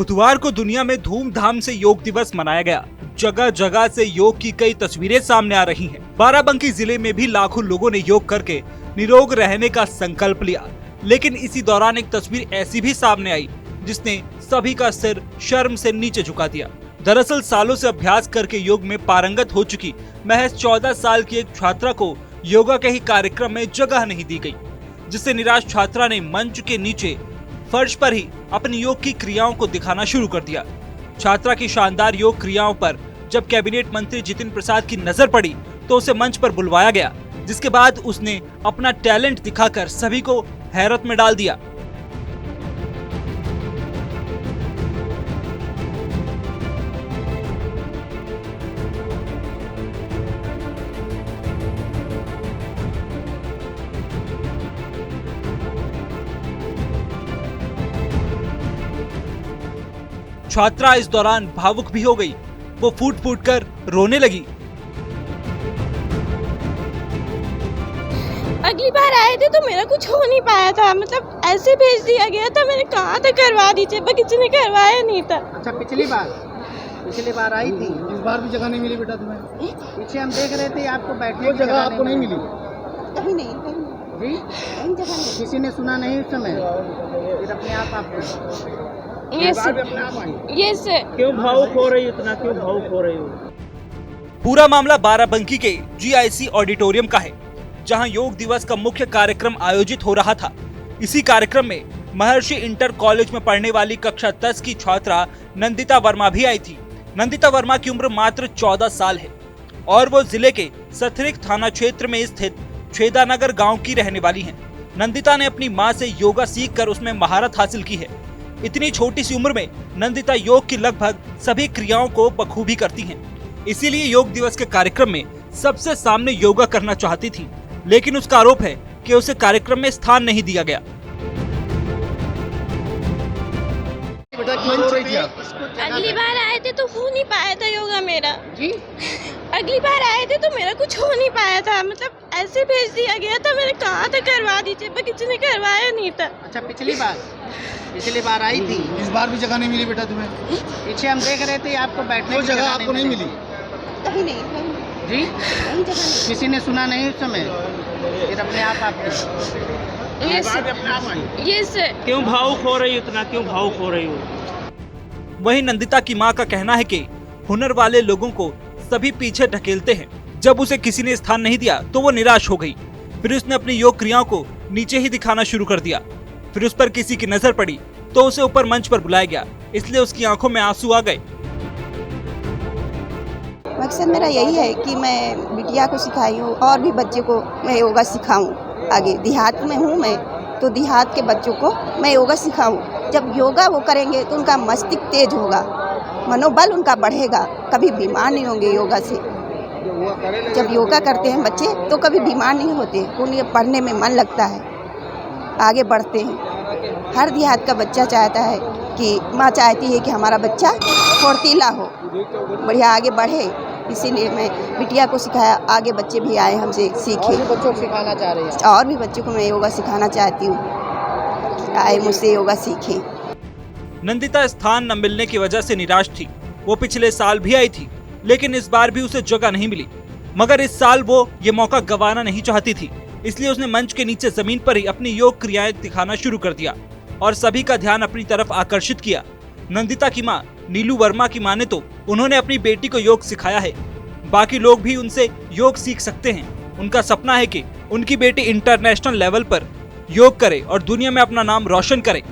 बुधवार को दुनिया में धूमधाम से योग दिवस मनाया गया। जगह जगह से योग की कई तस्वीरें सामने आ रही हैं। बाराबंकी जिले में भी लाखों लोगों ने योग करके निरोग रहने का संकल्प लिया। लेकिन इसी दौरान एक तस्वीर ऐसी भी सामने आई जिसने सभी का सिर शर्म से नीचे झुका दिया। दरअसल सालों से अभ्यास करके योग में पारंगत हो चुकी महज 14 साल की एक छात्रा को योगा के ही कार्यक्रम में जगह नहीं दी गई, जिससे निराश छात्रा ने मंच के नीचे फर्श पर ही अपनी योग की क्रियाओं को दिखाना शुरू कर दिया। छात्रा की शानदार योग क्रियाओं पर जब कैबिनेट मंत्री जितिन प्रसाद की नजर पड़ी तो उसे मंच पर बुलवाया गया, जिसके बाद उसने अपना टैलेंट दिखाकर सभी को हैरत में डाल दिया। छात्रा इस दौरान भावुक भी हो गई। वो फूट फूट कर रोने लगी। अगली बार आए थे तो मेरा कुछ हो नहीं पाया था, मतलब ऐसे भेज दिया गया था। मैंने कहा था करवा दीजिए, पर किसी ने करवाया नहीं था। अच्छा, पिछली बार आई थी, इस बार भी जगह नहीं मिली बेटा तुम्हें? पीछे हम देख रहे थे आपको बैठने की जगह आपको नहीं मिली। कहीं नहीं जी, कहीं जगह नहीं। किसी ने सुना नहीं उस समय? फिर अपने आप आपको ये क्यों भावुक हो रही हो? इतना क्यों भावुक हो रही हो? पूरा मामला बाराबंकी के GIC ऑडिटोरियम का है, जहां योग दिवस का मुख्य कार्यक्रम आयोजित हो रहा था। इसी कार्यक्रम में महर्षि इंटर कॉलेज में पढ़ने वाली कक्षा 10 की छात्रा नंदिता वर्मा भी आई थी। नंदिता वर्मा की उम्र मात्र 14 साल है और वो जिले के सथरिक थाना क्षेत्र में स्थित छेदानगर गांव की रहने वाली हैं। नंदिता ने अपनी मां से योगा सीखकर उसमें महारत हासिल की है। इतनी छोटी सी उम्र में नंदिता योग की लगभग सभी क्रियाओं को बखूबी करती हैं। इसीलिए योग दिवस के कार्यक्रम में सबसे सामने योगा करना चाहती थी, लेकिन उसका आरोप है कि उसे कार्यक्रम में स्थान नहीं दिया गया। अगली बार आए थे तो हो नहीं पाया था योगा मेरा। जी, अगली बार आए थे तो मेरा कुछ हो नहीं पाया था, मतलब ऐसे भेज दिया गया था। मैंने कहा था करवा दीजिए, पर किसी ने करवाया नहीं था। अच्छा, पिछली बार आई थी, इस बार भी जगह नहीं मिली बेटा तुम्हें? पीछे हम देख रहे थे आपको बैठने की जगह आपको नहीं मिली। कहीं नहीं जी, कहीं जगह नहीं। किसी ने सुना नहीं उस समय? फिर अपने आप आपको क्यों भावुक हो रही हो? इतना क्यों भावुक हो रही हो? वहीं नंदिता की मां का कहना है कि हुनर वाले लोगों को सभी पीछे ढकेलते हैं। जब उसे किसी ने स्थान नहीं दिया तो वो निराश हो गई। फिर उसने अपनी योग क्रियाओं को नीचे ही दिखाना शुरू कर दिया। फिर उस पर किसी की नजर पड़ी तो उसे ऊपर मंच पर बुलाया गया, इसलिए उसकी आंखों में आंसू आ गए। मकसद मेरा यही है कि मैं बिटिया को सिखाई हूँ और भी बच्चे को मैं योगा सिखाऊं। आगे देहात में हूँ मैं, तो देहात के बच्चों को मैं योगा सिखाऊं। जब योगा वो करेंगे तो उनका मस्तिष्क तेज होगा, मनोबल उनका बढ़ेगा, कभी बीमार नहीं होंगे योगा से। जब योगा करते हैं बच्चे तो कभी बीमार नहीं होते, उन्हें पढ़ने में मन लगता है, आगे बढ़ते हैं। हर देहात का बच्चा चाहता है कि माँ चाहती है कि हमारा बच्चा फुर्तीला हो, बढ़िया आगे बढ़े। इसीलिए मैं बिटिया को सिखाया, आगे बच्चे भी आए हमसे सीखे। और भी बच्चों को सिखाना चाह रहे हैं? और भी बच्चों को मैं योगा सिखाना चाहती हूँ, आए मुझसे योगा सीखें। नंदिता स्थान न मिलने की वजह से निराश थी। वो पिछले साल भी आई थी, लेकिन इस बार भी उसे जगह नहीं मिली। मगर इस साल वो ये मौका गंवाना नहीं चाहती थी, इसलिए उसने मंच के नीचे जमीन पर ही अपनी योग क्रियाएं दिखाना शुरू कर दिया और सभी का ध्यान अपनी तरफ आकर्षित किया। नंदिता की मां नीलू वर्मा की माने तो उन्होंने अपनी बेटी को योग सिखाया है। बाकी लोग भी उनसे योग सीख सकते हैं। उनका सपना है कि उनकी बेटी इंटरनेशनल लेवल पर योग करे और दुनिया में अपना नाम रोशन करे।